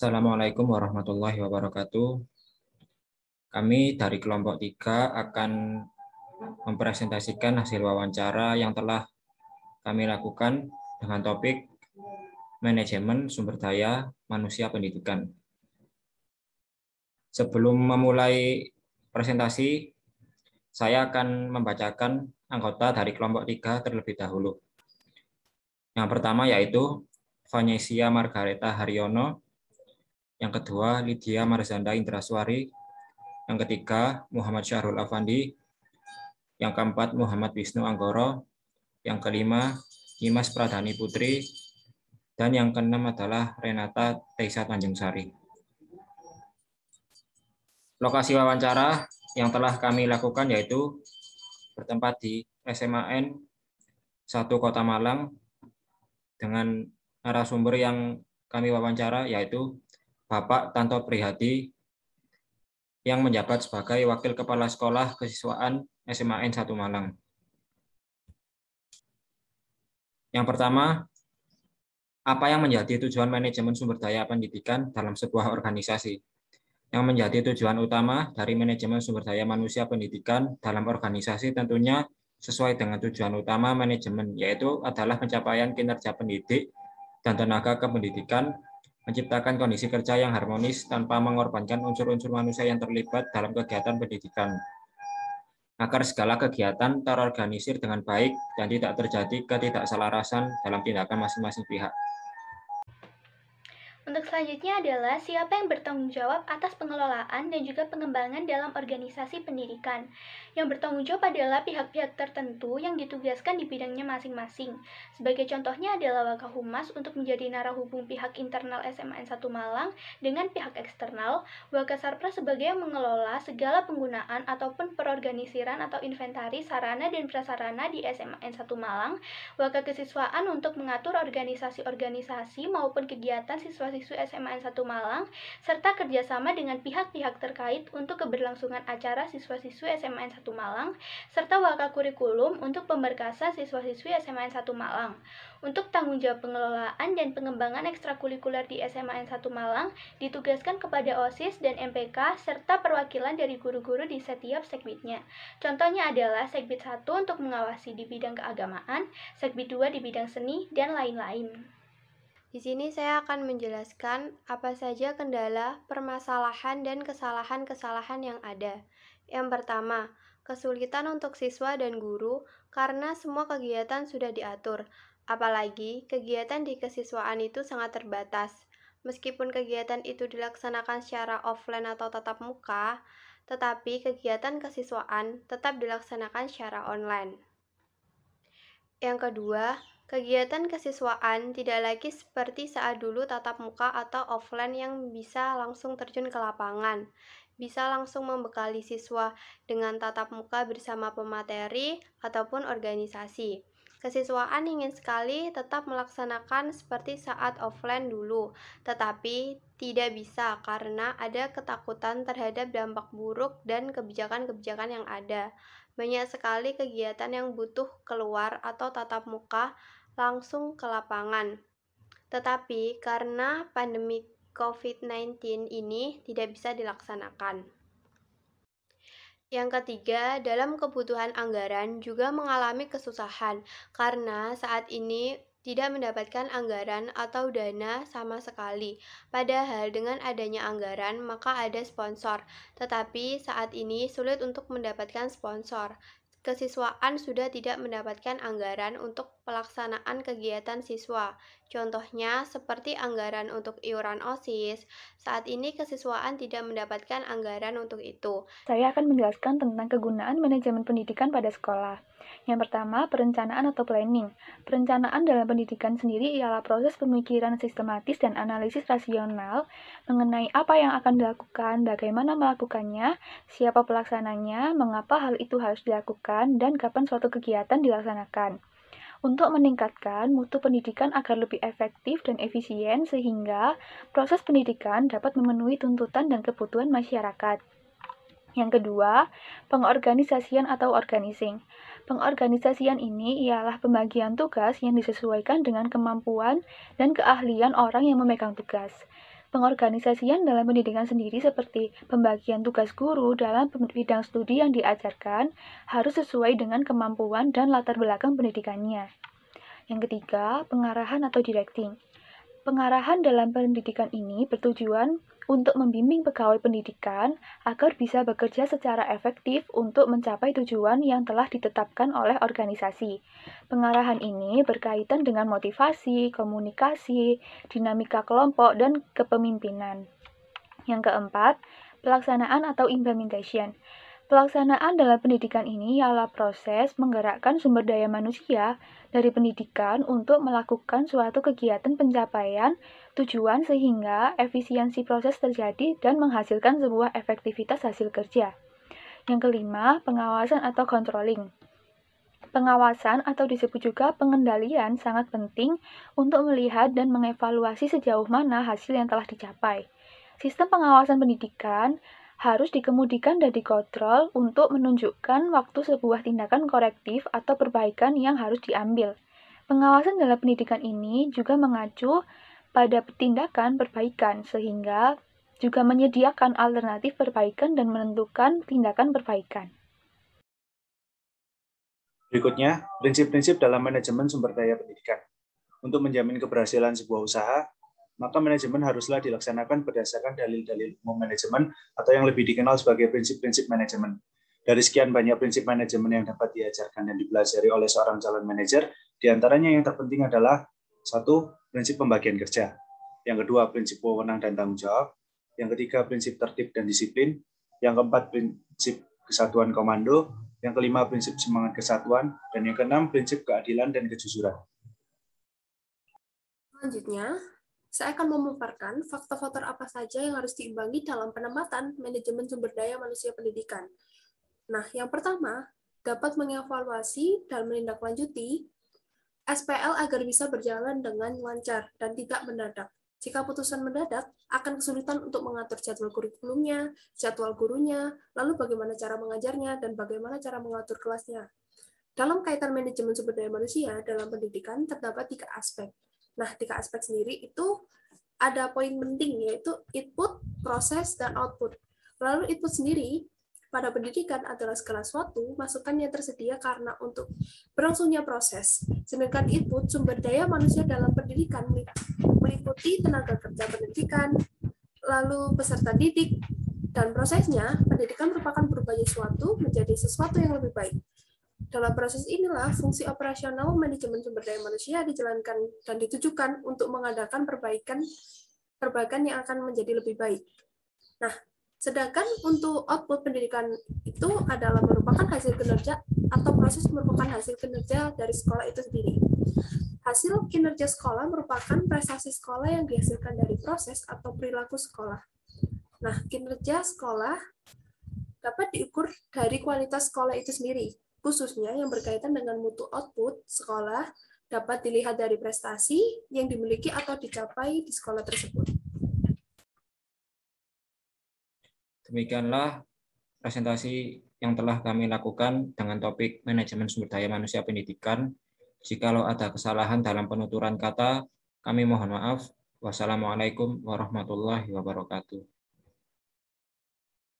Assalamualaikum warahmatullahi wabarakatuh. Kami dari kelompok 3 akan mempresentasikan hasil wawancara yang telah kami lakukan dengan topik manajemen sumber daya manusia pendidikan. Sebelum memulai presentasi, saya akan membacakan anggota dari kelompok 3 terlebih dahulu. Yang pertama yaitu Vanesia Margareta Haryono, yang kedua Lydia Marzanda Indraswari, yang ketiga Muhammad Syahrul Afandi, yang keempat Muhammad Wisnu Anggoro, yang kelima Dimas Pradhani Putri, dan yang keenam adalah Renata Teisa Tanjungsari. Lokasi wawancara yang telah kami lakukan yaitu bertempat di SMAN 1 Kota Malang dengan narasumber yang kami wawancara yaitu Bapak Tanto Prihadi yang menjabat sebagai Wakil Kepala Sekolah Kesiswaan SMAN 1 Malang. Yang pertama, apa yang menjadi tujuan manajemen sumber daya pendidikan dalam sebuah organisasi? Yang menjadi tujuan utama dari manajemen sumber daya manusia pendidikan dalam organisasi tentunya sesuai dengan tujuan utama manajemen, yaitu adalah pencapaian kinerja pendidik dan tenaga kependidikan, menciptakan kondisi kerja yang harmonis tanpa mengorbankan unsur-unsur manusia yang terlibat dalam kegiatan pendidikan, agar segala kegiatan terorganisir dengan baik dan tidak terjadi ketidakselarasan dalam tindakan masing-masing pihak. Untuk selanjutnya adalah siapa yang bertanggung jawab atas pengelolaan dan juga pengembangan dalam organisasi pendidikan. Yang bertanggung jawab adalah pihak-pihak tertentu yang ditugaskan di bidangnya masing-masing. Sebagai contohnya adalah Wakahumas untuk menjadi narahubung pihak internal SMAN 1 Malang dengan pihak eksternal, Wakasarpras sebagai yang mengelola segala penggunaan ataupun perorganisiran atau inventaris sarana dan prasarana di SMAN 1 Malang, Wakakesiswaan untuk mengatur organisasi-organisasi maupun kegiatan siswa-siswi SMAN 1 Malang, serta kerjasama dengan pihak-pihak terkait untuk keberlangsungan acara siswa-siswi SMAN 1 Malang, serta wakakurikulum untuk pemberkasan siswa-siswi SMAN 1 Malang. Untuk tanggung jawab pengelolaan dan pengembangan ekstrakurikuler di SMAN 1 Malang ditugaskan kepada OSIS dan MPK serta perwakilan dari guru-guru di setiap segbitnya. Contohnya adalah Segbit 1 untuk mengawasi di bidang keagamaan, Segbit 2 di bidang seni, dan lain-lain. Di sini saya akan menjelaskan apa saja kendala, permasalahan, dan kesalahan-kesalahan yang ada. Yang pertama, kesulitan untuk siswa dan guru karena semua kegiatan sudah diatur. Apalagi kegiatan di kesiswaan itu sangat terbatas. Meskipun kegiatan itu dilaksanakan secara offline atau tatap muka, tetapi kegiatan kesiswaan tetap dilaksanakan secara online. Yang kedua, kegiatan kesiswaan tidak lagi seperti saat dulu tatap muka atau offline yang bisa langsung terjun ke lapangan, bisa langsung membekali siswa dengan tatap muka bersama pemateri ataupun organisasi. Kesiswaan ingin sekali tetap melaksanakan seperti saat offline dulu, tetapi tidak bisa karena ada ketakutan terhadap dampak buruk dan kebijakan-kebijakan yang ada. Banyak sekali kegiatan yang butuh keluar atau tatap muka langsung ke lapangan. Tetapi karena pandemi COVID-19 ini tidak bisa dilaksanakan. Yang ketiga, dalam kebutuhan anggaran juga mengalami kesusahan karena saat ini tidak mendapatkan anggaran atau dana sama sekali. Padahal dengan adanya anggaran maka ada sponsor, tetapi saat ini sulit untuk mendapatkan sponsor. Kesiswaan sudah tidak mendapatkan anggaran untuk pelaksanaan kegiatan siswa. Contohnya seperti anggaran untuk iuran OSIS. Saat ini kesiswaan tidak mendapatkan anggaran untuk itu. Saya akan menjelaskan tentang kegunaan manajemen pendidikan pada sekolah. Yang pertama, perencanaan atau planning. Perencanaan dalam pendidikan sendiri ialah proses pemikiran sistematis dan analisis rasional mengenai apa yang akan dilakukan, bagaimana melakukannya, siapa pelaksananya, mengapa hal itu harus dilakukan, dan kapan suatu kegiatan dilaksanakan. Untuk meningkatkan mutu pendidikan agar lebih efektif dan efisien sehingga proses pendidikan dapat memenuhi tuntutan dan kebutuhan masyarakat. Yang kedua, pengorganisasian atau organizing. Pengorganisasian ini ialah pembagian tugas yang disesuaikan dengan kemampuan dan keahlian orang yang memegang tugas. Pengorganisasian dalam pendidikan sendiri seperti pembagian tugas guru dalam bidang studi yang diajarkan harus sesuai dengan kemampuan dan latar belakang pendidikannya. Yang ketiga, pengarahan atau directing. Pengarahan dalam pendidikan ini bertujuan untuk membimbing pegawai pendidikan agar bisa bekerja secara efektif untuk mencapai tujuan yang telah ditetapkan oleh organisasi. Pengarahan ini berkaitan dengan motivasi, komunikasi, dinamika kelompok, dan kepemimpinan. Yang keempat, pelaksanaan atau implementation. Pelaksanaan dalam pendidikan ini ialah proses menggerakkan sumber daya manusia dari pendidikan untuk melakukan suatu kegiatan pencapaian tujuan sehingga efisiensi proses terjadi dan menghasilkan sebuah efektivitas hasil kerja. Yang kelima, pengawasan atau controlling. Pengawasan atau disebut juga pengendalian sangat penting untuk melihat dan mengevaluasi sejauh mana hasil yang telah dicapai. Sistem pengawasan pendidikan harus dikemudikan dan dikontrol untuk menunjukkan waktu sebuah tindakan korektif atau perbaikan yang harus diambil. Pengawasan dalam pendidikan ini juga mengacu pada tindakan perbaikan, sehingga juga menyediakan alternatif perbaikan dan menentukan tindakan perbaikan. Berikutnya, prinsip-prinsip dalam manajemen sumber daya pendidikan. Untuk menjamin keberhasilan sebuah usaha, maka manajemen haruslah dilaksanakan berdasarkan dalil-dalil umum manajemen atau yang lebih dikenal sebagai prinsip-prinsip manajemen. Dari sekian banyak prinsip manajemen yang dapat diajarkan dan dipelajari oleh seorang calon manajer, diantaranya yang terpenting adalah 1. Prinsip pembagian kerja. Yang kedua, prinsip wewenang dan tanggung jawab. Yang ketiga, prinsip tertib dan disiplin. Yang keempat, prinsip kesatuan komando. Yang kelima, prinsip semangat kesatuan. Dan yang keenam, prinsip keadilan dan kejujuran. Selanjutnya, saya akan memaparkan faktor-faktor apa saja yang harus diimbangi dalam penempatan manajemen sumber daya manusia pendidikan. Nah, yang pertama, dapat mengevaluasi dan menindaklanjuti SPL agar bisa berjalan dengan lancar dan tidak mendadak. Jika putusan mendadak, akan kesulitan untuk mengatur jadwal kurikulumnya, jadwal gurunya, lalu bagaimana cara mengajarnya, dan bagaimana cara mengatur kelasnya. Dalam kaitan manajemen sumber daya manusia dalam pendidikan, terdapat 3 aspek. Nah, 3 aspek sendiri itu ada poin penting, yaitu input, proses, dan output. Lalu input sendiri pada pendidikan adalah segala sesuatu masukan yang tersedia karena untuk berlangsungnya proses. Sedangkan input sumber daya manusia dalam pendidikan meliputi tenaga kerja pendidikan, lalu peserta didik, dan prosesnya pendidikan merupakan berubahnya sesuatu menjadi sesuatu yang lebih baik. Dalam proses inilah, fungsi operasional manajemen sumber daya manusia dijalankan dan ditujukan untuk mengadakan perbaikan yang akan menjadi lebih baik. Nah, sedangkan untuk output pendidikan itu adalah merupakan hasil kinerja atau proses merupakan hasil kinerja dari sekolah itu sendiri. Hasil kinerja sekolah merupakan prestasi sekolah yang dihasilkan dari proses atau perilaku sekolah. Nah, kinerja sekolah dapat diukur dari kualitas sekolah itu sendiri. Khususnya yang berkaitan dengan mutu output sekolah dapat dilihat dari prestasi yang dimiliki atau dicapai di sekolah tersebut. Demikianlah presentasi yang telah kami lakukan dengan topik manajemen sumber daya manusia pendidikan. Jikalau ada kesalahan dalam penuturan kata, kami mohon maaf. Wassalamualaikum warahmatullahi wabarakatuh.